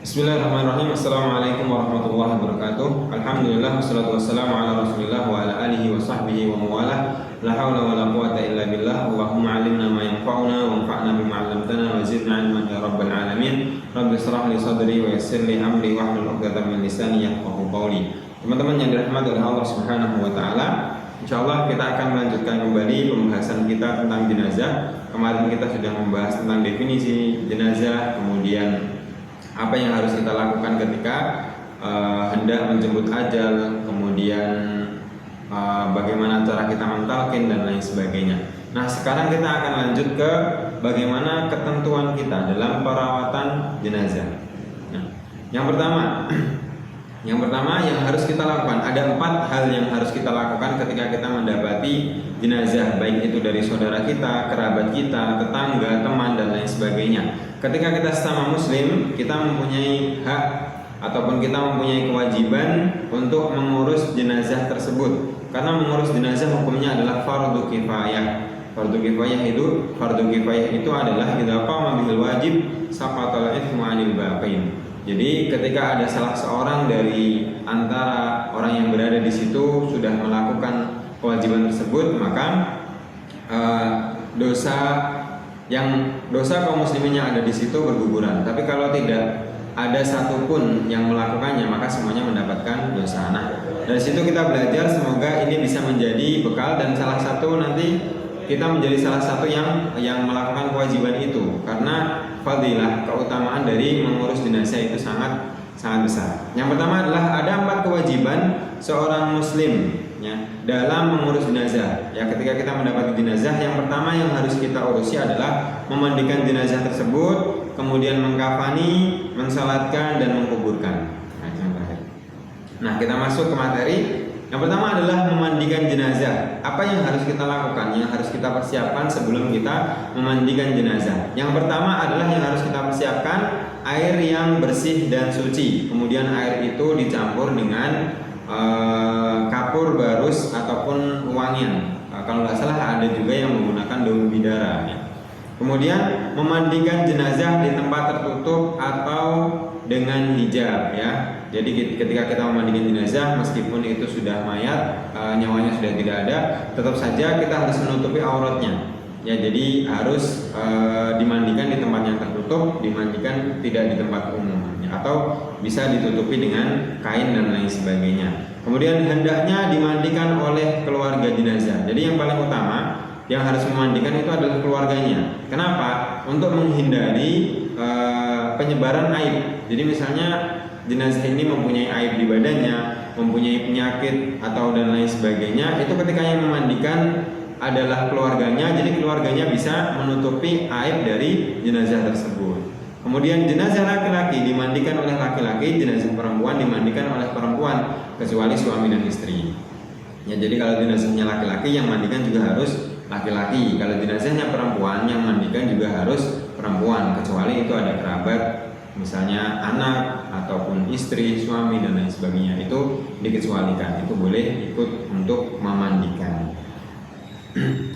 Bismillahirrahmanirrahim. Assalamualaikum warahmatullahi wabarakatuh. Alhamdulillah wassalatu wassalamu ala Rasulillah wa ala alihi wa sahbihi wa mawalah. La haula wa la quwata illa billah. Allahumma 'allimna ma yanfa'una wanfa'na bima 'allamtana wa zidna 'ilman ya rabbal alamin. Rabbi shrah li sadri wa yassir li amri wahlul 'uqdatam min lisani yafqahu qawli. Teman-teman yang dirahmati oleh Allah Subhanahu wa taala, insyaallah kita akan melanjutkan kembali pembahasan kita tentang jenazah. Kemarin kita sudah membahas tentang definisi jenazah, kemudian apa yang harus kita lakukan ketika hendak menjemput ajal, kemudian bagaimana cara kita mentalkin dan lain sebagainya. Nah, sekarang kita akan lanjut ke bagaimana ketentuan kita dalam perawatan jenazah. Nah, yang pertama yang harus kita lakukan, ada 4 hal yang harus kita lakukan ketika kita mendapati jenazah, baik itu dari saudara kita, kerabat kita, tetangga, teman dan lain sebagainya. Ketika kita sesama muslim, kita mempunyai hak ataupun kita mempunyai kewajiban untuk mengurus jenazah tersebut. Karena mengurus jenazah hukumnya adalah fardu kifayah. Fardu kifayah itu adalah idza qama bihil wajib saqatal itsmu 'anil baqin. Jadi ketika ada salah seorang dari antara orang yang berada di situ sudah melakukan kewajiban tersebut, maka dosa kaum muslimin yang ada di situ berguguran. Tapi kalau tidak ada satupun yang melakukannya, maka semuanya mendapatkan dosa. Nah, dari situ kita belajar, semoga ini bisa menjadi bekal dan salah satu nanti kita menjadi salah satu yang melakukan kewajiban itu, karena fadilah, keutamaan dari mengurus jenazah itu sangat besar. Yang pertama adalah ada 4 kewajiban seorang muslim ya dalam mengurus jenazah. Ya, ketika kita mendapati jenazah, yang pertama yang harus kita urusi adalah memandikan jenazah tersebut, kemudian mengkafani, mensalatkan dan menguburkan. Nah, itu yang terakhir. Nah, kita masuk ke materi. Yang pertama adalah memandikan jenazah. Apa yang harus kita lakukan? Yang harus kita persiapkan sebelum kita memandikan jenazah. Yang pertama adalah yang harus kita persiapkan air yang bersih dan suci. Kemudian air itu dicampur dengan kapur barus ataupun wangian. Kalau nggak salah ada juga yang menggunakan daun bidara. Ya. Kemudian memandikan jenazah di tempat tertutup atau dengan hijab ya. Jadi ketika kita memandikan jenazah, meskipun itu sudah mayat, nyawanya sudah tidak ada, tetap saja kita harus menutupi auratnya. Ya, jadi harus dimandikan di tempat yang tertutup, dimandikan tidak di tempat umum ya, atau bisa ditutupi dengan kain dan lain sebagainya. Kemudian hendaknya dimandikan oleh keluarga jenazah. Jadi yang paling utama yang harus memandikan itu adalah keluarganya. Kenapa? Untuk menghindari penyebaran aib. Jadi misalnya jenazah ini mempunyai aib di badannya, mempunyai penyakit atau dan lain sebagainya, itu ketika yang memandikan adalah keluarganya, jadi keluarganya bisa menutupi aib dari jenazah tersebut. Kemudian jenazah laki-laki dimandikan oleh laki-laki, jenazah perempuan dimandikan oleh perempuan, kecuali suami dan istri. Ya, jadi kalau jenazahnya laki-laki, yang mandikan juga harus laki-laki. Kalau jenazahnya perempuan, yang mandikan juga harus perempuan, kecuali itu ada kerabat, misalnya anak ataupun istri, suami dan lain sebagainya, itu dikecualikan, itu boleh ikut untuk memandikan.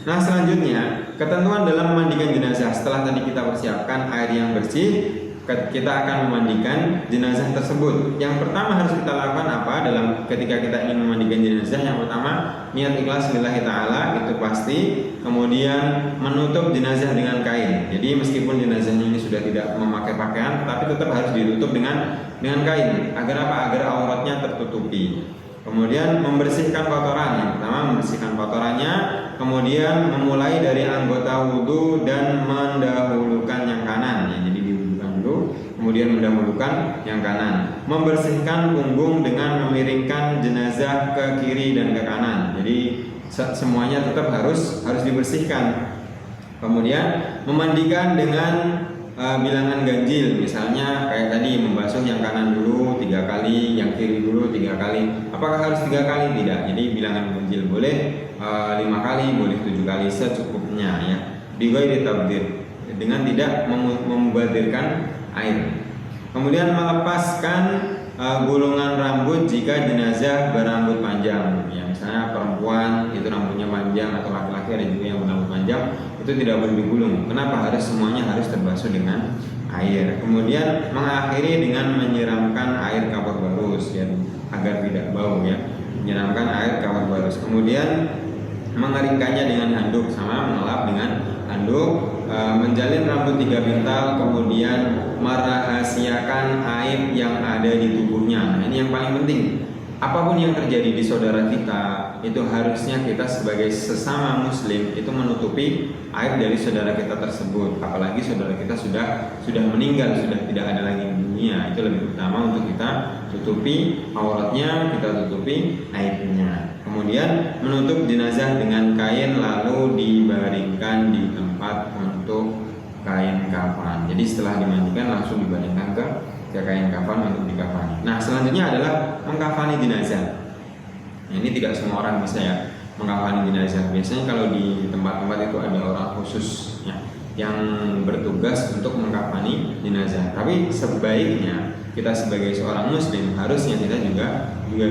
Nah, selanjutnya ketentuan dalam memandikan jenazah. Setelah tadi kita persiapkan air yang bersih, kita akan memandikan jenazah tersebut. Yang pertama harus kita lakukan apa dalam ketika kita ingin memandikan jenazah? Yang pertama, niat ikhlas lillahi ta'ala, itu pasti. Kemudian menutup jenazah dengan kain. Jadi meskipun jenazahnya ini sudah tidak memakai pakaian, tapi tetap harus ditutup dengan kain. Agar apa? Agar auratnya tertutupi. Kemudian membersihkan kotoran. Yang pertama, membersihkan kotorannya, kemudian memulai dari anggota wudhu dan mendahulukan yang kanan ya, jadi diwudhukan dulu, kemudian mendahulukan yang kanan. Membersihkan punggung dengan memiringkan jenazah ke kiri dan ke kanan. Jadi semuanya tetap harus dibersihkan. Kemudian memandikan dengan bilangan ganjil, misalnya kayak tadi membasuh yang kanan dulu 3 kali, yang kiri dulu 3 kali. Apakah harus 3 kali? Tidak. Jadi bilangan ganjil boleh 5 kali, boleh 7 kali, secukupnya ya. Dighairi tabdzir, dengan tidak memubadzirkan air. Kemudian melepaskan gulungan rambut jika jenazah berambut panjang. Ya, misalnya perempuan itu rambutnya panjang atau laki-laki ada juga yang berambut panjang, itu tidak boleh digulung. Kenapa? Semuanya harus terbasuh dengan air. Kemudian mengakhiri dengan menyiramkan air kapur barus ya, agar tidak bau ya. Menyiramkan air kapur barus. Kemudian mengeringkannya dengan handuk, sama mengelap dengan handuk. Menjalin rambut 3 pintal, kemudian merahasiakan aib yang ada di tubuhnya. Nah, ini yang paling penting. Apapun yang terjadi di saudara kita, itu harusnya kita sebagai sesama muslim itu menutupi aib dari saudara kita tersebut. Apalagi saudara kita sudah meninggal, sudah tidak ada lagi di dunia. Itu lebih utama untuk kita tutupi auratnya, kita tutupi aibnya. Kemudian menutup jenazah dengan kain, lalu dibaringkan di tempat untuk kain kafan. Jadi setelah dimandikan langsung dibaringkan ke kain kafan untuk dikafani. Nah, selanjutnya adalah mengkafani jenazah. Nah, ini tidak semua orang bisa ya mengkafani jenazah. Biasanya kalau di tempat-tempat itu ada orang khusus ya, yang bertugas untuk mengkafani jenazah. Tapi sebaiknya kita sebagai seorang muslim harusnya kita juga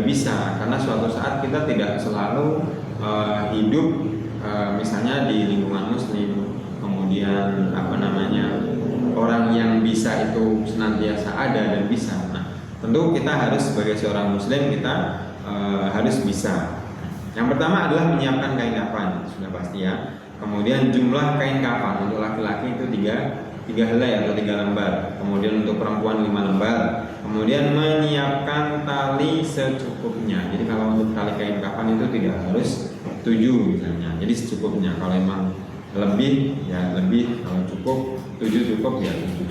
bisa, karena suatu saat kita tidak selalu hidup misalnya di lingkungan muslim, kemudian orang yang bisa itu senantiasa ada dan bisa. Nah, tentu kita harus sebagai seorang muslim kita harus bisa. Yang pertama adalah menyiapkan kain kafan, sudah pasti ya. Kemudian jumlah kain kafan untuk laki-laki itu 3 helai atau 3 lembar. Kemudian untuk perempuan 5 lembar. Kemudian menyiapkan tali secukupnya. Jadi kalau untuk tali kain kafan itu tidak harus 7 misalnya. Jadi secukupnya. Kalau memang lebih ya lebih, kalau cukup 7 cukup ya 7,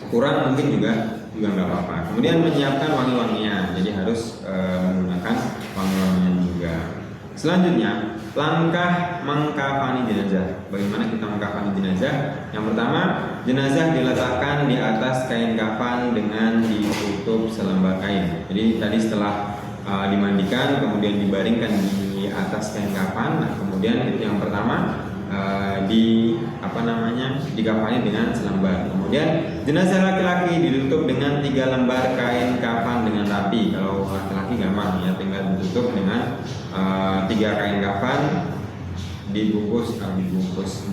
kurang mungkin juga nggak apa-apa. Kemudian menyiapkan wangi-wangian, jadi harus menggunakan wangi-wangian juga. Selanjutnya langkah mengkafani jenazah. Bagaimana kita mengkafani jenazah? Yang pertama, jenazah diletakkan di atas kain kafan dengan ditutup selembar kain. Jadi tadi setelah dimandikan kemudian dibaringkan di atas kain kafan. Nah, kemudian itu yang pertama dikafani dengan selembar. Kemudian jenazah laki-laki ditutup dengan 3 lembar kain kafan dengan rapi. Kalau laki-laki gampang ya, tinggal ditutup dengan 3 kain kafan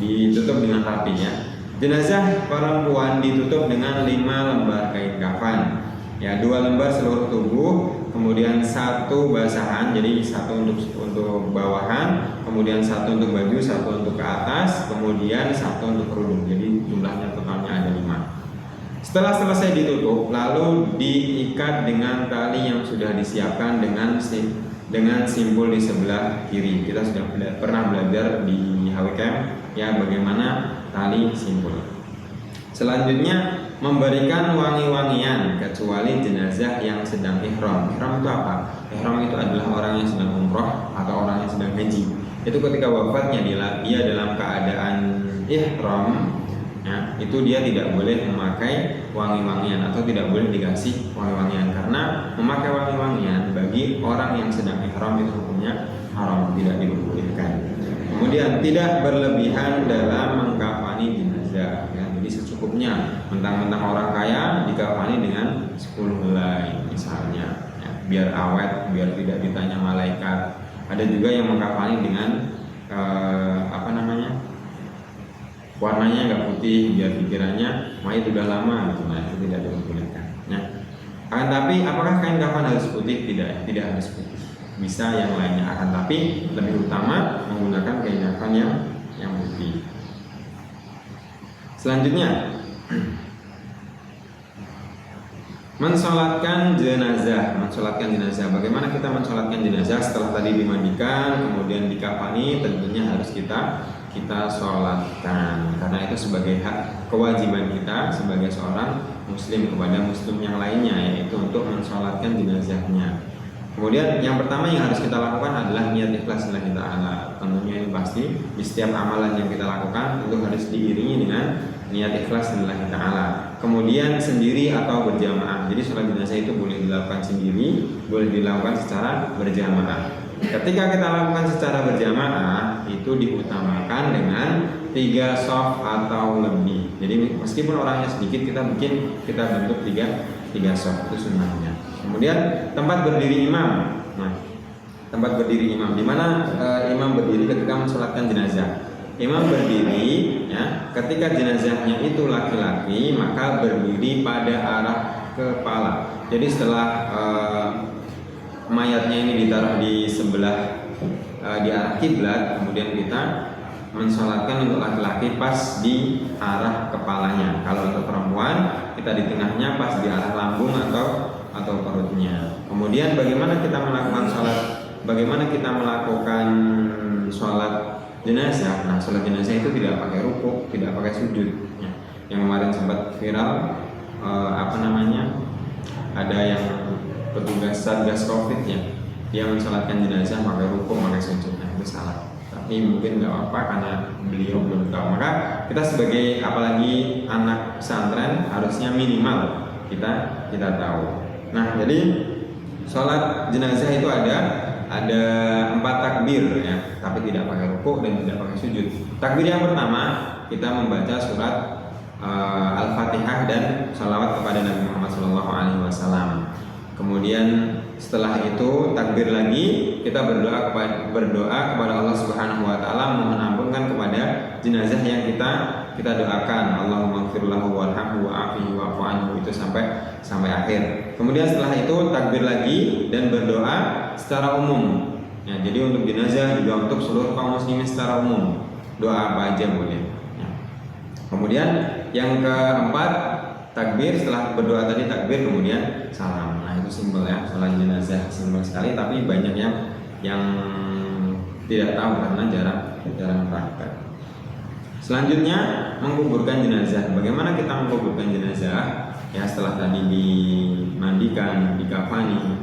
ditutup dengan rapi ya. Jenazah perempuan ditutup dengan 5 lembar kain kafan ya, 2 lembar seluruh tubuh, kemudian 1 basahan, jadi 1 untuk bawahan, kemudian 1 untuk baju, 1 untuk ke atas, kemudian 1 untuk kerudung. Jadi jumlahnya totalnya ada 5. Setelah selesai ditutup, lalu diikat dengan tali yang sudah disiapkan dengan simpul di sebelah kiri. Kita sudah pernah belajar di HWCamp ya bagaimana tali simpul. Selanjutnya memberikan wangi-wangian kecuali jenazah yang sedang ihram. Ihram itu apa? Ihram itu adalah orang yang sedang umroh atau orang yang sedang haji. Itu ketika wafatnya dia dalam keadaan ihram ya, itu dia tidak boleh memakai wangi-wangian atau tidak boleh dikasih wangi-wangian, karena memakai wangi-wangian bagi orang yang sedang ihram itu hukumnya haram, tidak diperbolehkan. Kemudian tidak berlebihan dalam mengkafani jenazah ya. Jadi secukupnya, mentang-mentang orang kaya dikafani dengan 10 helai misalnya ya, biar awet, biar tidak ditanya malaikat. Ada juga yang mengkafani dengan warnanya nggak putih, biar pikirannya mayat sudah lama gitu. Nah, itu tidak diperbolehkan ya. Akan tapi apakah kain kafan harus putih? Tidak harus putih, bisa yang lainnya. Akan tapi lebih utama menggunakan kain kafan yang putih. Selanjutnya mensolatkan jenazah. Bagaimana kita mensolatkan jenazah? Setelah tadi dimandikan kemudian dikafani, tentunya harus kita sholatkan, karena itu sebagai hak kewajiban kita sebagai seorang muslim kepada muslim yang lainnya, yaitu untuk mensolatkan jenazahnya. Kemudian yang pertama yang harus kita lakukan adalah niat ikhlas lillahi ta'ala. Tentunya ini pasti di setiap amalan yang kita lakukan itu harus diiringi dengan niat ikhlas lillahi ta'ala. Kemudian sendiri atau berjamaah. Jadi sholat jenazah itu boleh dilakukan sendiri, boleh dilakukan secara berjamaah. Ketika kita lakukan secara berjamaah itu diutamakan dengan 3 shaf atau lebih. Jadi meskipun orangnya sedikit, kita bentuk 3 shaf, itu sunnahnya. Kemudian tempat berdiri imam. Nah, tempat berdiri imam di mana imam berdiri ketika mensolatkan jenazah. Imam berdiri, ya, ketika jenazahnya itu laki-laki maka berdiri pada arah kepala. Jadi setelah mayatnya ini ditaruh di sebelah di arah kiblat, kemudian kita mensolatkan untuk laki-laki pas di arah kepalanya. Kalau untuk perempuan kita di tengahnya pas di arah lambung atau perutnya. Kemudian bagaimana kita melakukan sholat? Bagaimana kita melakukan sholat jenazah? Nah, sholat jenazah itu tidak pakai rukuk, tidak pakai sujud. Ya. Yang kemarin sempat viral, ada yang petugas satgas COVID ya, dia mensolatkan jenazah pakai rukuk, pakai sujud. Nah, itu salah. Tapi mungkin nggak apa-apa karena beliau belum tahu. Maka kita sebagai apalagi anak pesantren harusnya minimal kita tahu. Nah, jadi sholat jenazah itu ada 4 takbir ya, tapi tidak pakai rukuk dan tidak pakai sujud. Takbir yang pertama kita membaca surat Al-Fatihah dan shalawat kepada Nabi Muhammad SAW. Kemudian setelah itu takbir lagi kita berdoa kepada Allah Subhanahu Wa Taala, mohon ampunkan kepada jenazah yang kita doakan. Allahumma ighfir lahu warhamhu wa'afihi wa'fu anhu, itu sampai akhir. Kemudian setelah itu takbir lagi dan berdoa secara umum. Ya, jadi untuk jenazah juga untuk seluruh kaum muslimin secara umum. Doa apa aja boleh. Ya. Kemudian yang keempat takbir, setelah berdoa tadi takbir kemudian salam. Nah, itu simpel ya, sholat jenazah simpel sekali, tapi banyak yang tidak tahu karena jarang praktek. Selanjutnya menguburkan jenazah. Bagaimana kita menguburkan jenazah? Ya, setelah tadi dimandikan, dikafani,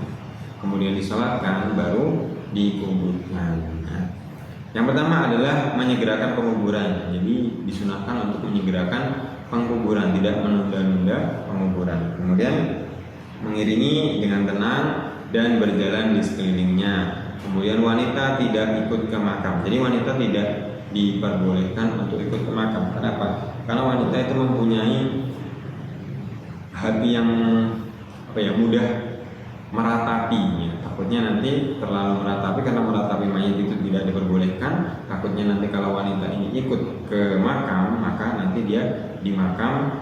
kemudian disolatkan, baru dikuburkan. Nah, yang pertama adalah menyegerakan penguburan. Jadi disunahkan untuk menyegerakan penguburan, tidak menunda-nunda penguburan. Kemudian mengiringi dengan tenang dan berjalan di sekelilingnya. Kemudian wanita tidak ikut ke makam. Jadi wanita tidak diperbolehkan untuk ikut ke makam. Kenapa? Karena wanita itu mempunyai hati yang mudah meratapi. Ya. Takutnya nanti terlalu meratapi, karena meratapi mayat itu tidak diperbolehkan. Takutnya nanti kalau wanita ini ikut ke makam, maka nanti dia di makam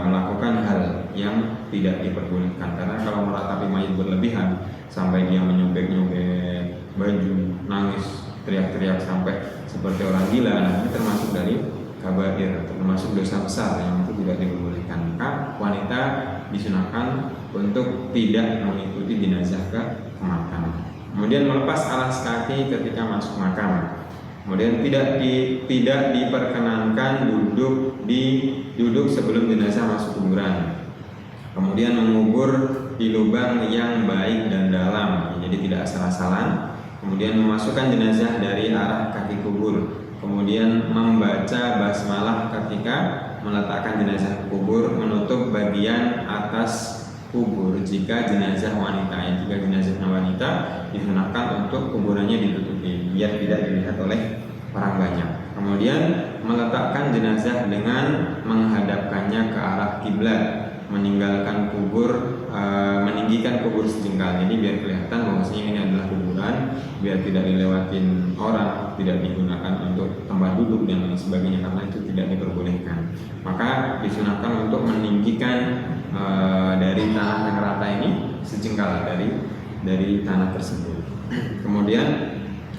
melakukan hal yang tidak diperbolehkan. Karena kalau meratapi mayat berlebihan sampai dia menyobek-nyobek baju, nangis, teriak-teriak sampai seperti orang gila, nah ini termasuk dari kabair, termasuk dosa besar yang itu tidak diperbolehkan. Maka wanita disunahkan untuk tidak mengikuti jenazah ke makam. Kemudian melepas alas kaki ketika masuk makam. Kemudian tidak diperkenankan duduk sebelum jenazah masuk kuburan. Kemudian mengubur di lubang yang baik dan dalam, jadi tidak asal-asalan. Kemudian memasukkan jenazah dari arah kaki kubur. Kemudian membaca basmalah ketika meletakkan jenazah ke kubur, menutup bagian atas kubur jika jenazah wanita. Jika jenazahnya wanita, disunahkan untuk kuburannya ditutupi biar tidak dilihat oleh orang banyak. Kemudian meletakkan jenazah dengan menghadapkannya ke arah kiblat, meninggikan kubur sejengkal. Jadi biar kelihatan bahwasanya ini adalah kuburan, biar tidak dilewatin orang, tidak digunakan untuk tempat duduk dan lain sebagainya, karena itu tidak diperbolehkan. Maka disunahkan untuk meninggikan dari tanah yang rata ini sejengkal dari tanah tersebut. Kemudian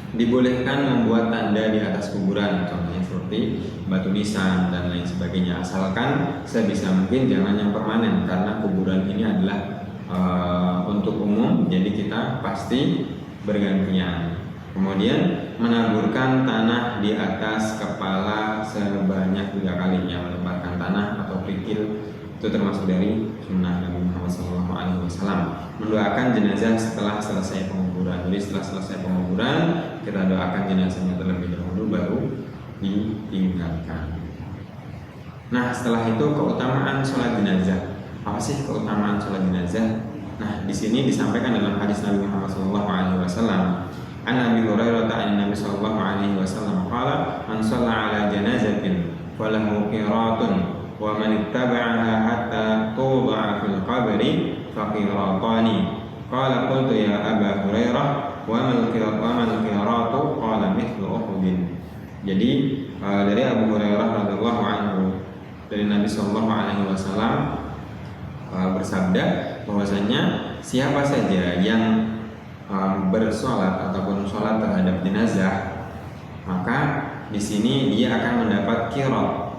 dibolehkan membuat tanda di atas kuburan, contohnya seperti batu nisan dan lain sebagainya, asalkan sebisa mungkin jangan yang permanen, karena kuburan ini adalah untuk umum, jadi kita pasti bergantian. Kemudian menaburkan tanah di atas kepala sebanyak 3 kali, yang melemparkan tanah atau kerikil itu termasuk dari sunnah Nabi Muhammad SAW. Mendoakan jenazah setelah selesai penguburan. Jadi setelah selesai penguburan kita doakan jenazahnya terlebih dahulu, baru ditinggalkan. Nah, setelah itu keutamaan sholat jenazah. Apa sih keutamaan sholat jenazah? Nah, di sini disampaikan dalam hadis Nabi Muhammad SAW. An Abi Hurairah an Nabi SAW qala man shalla ala janazatin falahu qiratun wa man ittaba'aha hatta tuda'a fil qabri faqiratani. Qala qultu ya Aba Hurairah wa mal qiratu qala mithlu Uhudin. Jadi dari Abu Hurairah radhiyallahu anhu dari Nabi Shallallahu Alaihi Wasallam bersabda bahwasanya siapa saja yang bersolat ataupun sholat terhadap jenazah, maka di sini dia akan mendapat qirat,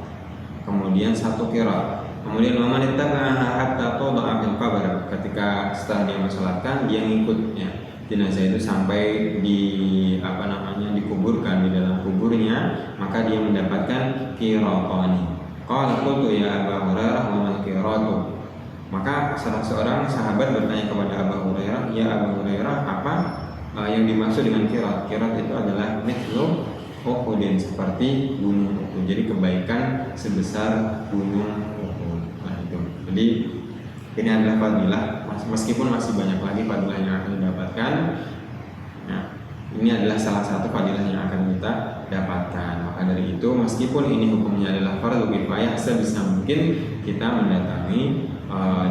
kemudian 1 qirat. Kemudian waman ittaba'a hatta tuda'a fil qabr, ketika setelah dia mensolatkan dia ngikutnya jenazah itu sampai dikuburkan di dalam kuburnya, maka dia mendapatkan qiratani. Qala qultu ya Abu Hurairah wa mal qiratu. Maka salah seorang sahabat bertanya kepada Abu Hurairah, ya Abu Hurairah, apa yang dimaksud dengan qirat? Qirat itu adalah mithlu Uhudin, seperti gunung Uhud. Jadi kebaikan sebesar gunung Uhud. Nah itu. Jadi ini adalah fadilah, meskipun masih banyak lagi fadilah yang akan didapatkan. Nah, ini adalah salah satu fadilah yang akan kita dapatkan. Maka dari itu, meskipun ini hukumnya adalah fardhu kifayah, sebisa mungkin kita mendatangi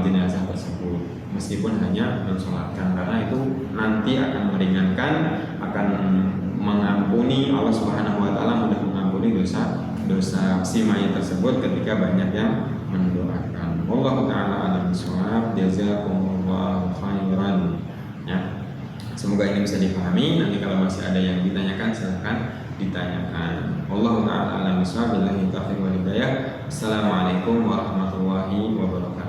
jenazah tersebut, meskipun hanya mensolatkan, karena itu nanti akan meringankan, akan mengampuni. Allah Subhanahu wa taala mudah mengampuni dosa si mayat tersebut ketika banyak yang mendoakan. Wallahu taala a'lam bishawab. Jazakumullahu khairan. Ya. Semoga ini bisa dipahami. Nanti kalau masih ada yang ditanyakan silahkan ditanyakan. Wallahu taala a'lam bishawab. Billahi taufiq wal hidayah. Assalamualaikum warahmatullahi wabarakatuh.